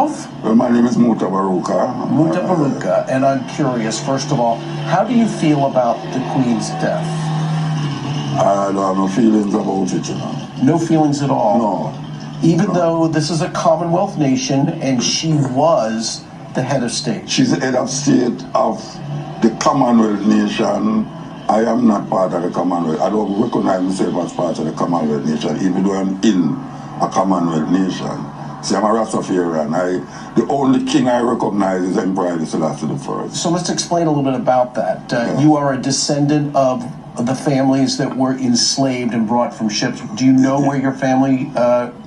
yourself? Well, my name is Mutabaruka. Mutabaruka, and I'm curious, first of all, how do you feel about the Queen's death? I don't have no feelings about it, you know. No feelings at all? No. Even though this is a Commonwealth nation and she was the head of state? She's the head of state of the Commonwealth nation. I am not part of the Commonwealth. I don't recognize myself as part of the Commonwealth nation, even though I'm in a Commonwealth nation. See, I'm a Rastafarian. The only king I recognize is Emperor Haile Selassie I. So let's explain a little bit about that. You are a descendant of the families that were enslaved and brought from ships. Do you know where your family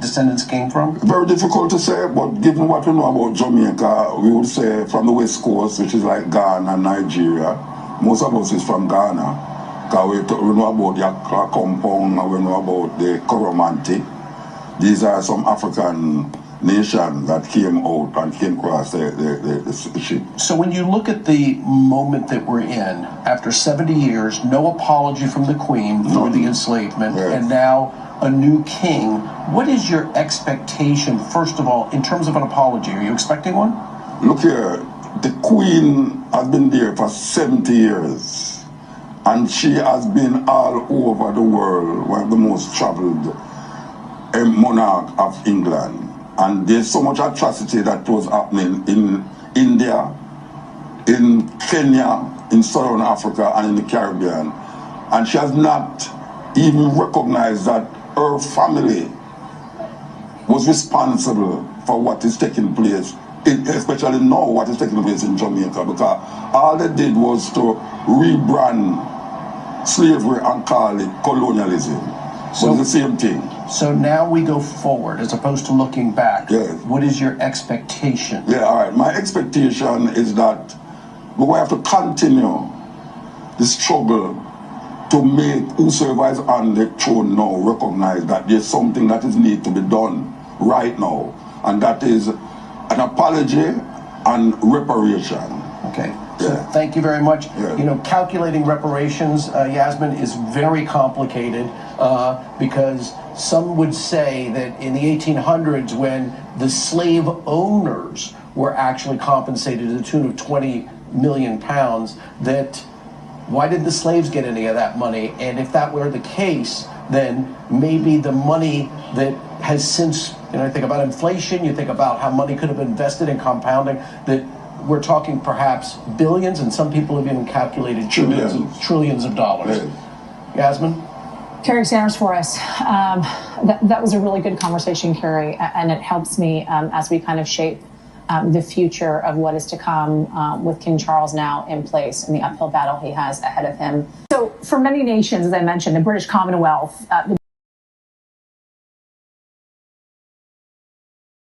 descendants came from? Very difficult to say, but given what we know about Jamaica, we would say from the West Coast, which is like Ghana, Nigeria. Most of us is from Ghana. Because we know about the Accra compound, and we know about the Coromantee. These are some African nations that came out and came across the ship. So when you look at the moment that we're in, after 70 years, no apology from the Queen for the enslavement, and now a new king, what is your expectation, first of all, in terms of an apology? Are you expecting one? Look here, the Queen has been there for 70 years, and she has been all over the world, one of the most traveled monarch of England. And there's so much atrocity that was happening in India, in Kenya, in Southern Africa, and in the Caribbean. And she has not even recognized that her family was responsible for what is taking place, especially now what is taking place in Jamaica, because all they did was to rebrand slavery and call it colonialism. So it's the same thing. So now we go forward as opposed to looking back. Yeah. What is your expectation? Yeah, all right. My expectation is that we will have to continue the struggle to make whosoever is on the throne now recognize that there's something that is need to be done right now, and that is an apology and reparation. Okay. So thank you very much. You know, calculating reparations, Yasmin, is very complicated because some would say that in the 1800s, when the slave owners were actually compensated to the tune of 20 million pounds, that why did the slaves get any of that money? And if that were the case, then maybe the money that has since, you know, you think about inflation, you think about how money could have been invested in compounding, that we're talking perhaps billions, and some people have even calculated trillions of dollars. Yasmin? Carrie Sanders for us. That was a really good conversation, Carrie, and it helps me as we kind of shape the future of what is to come with King Charles now in place and the uphill battle he has ahead of him. So for many nations, as I mentioned, the British Commonwealth, the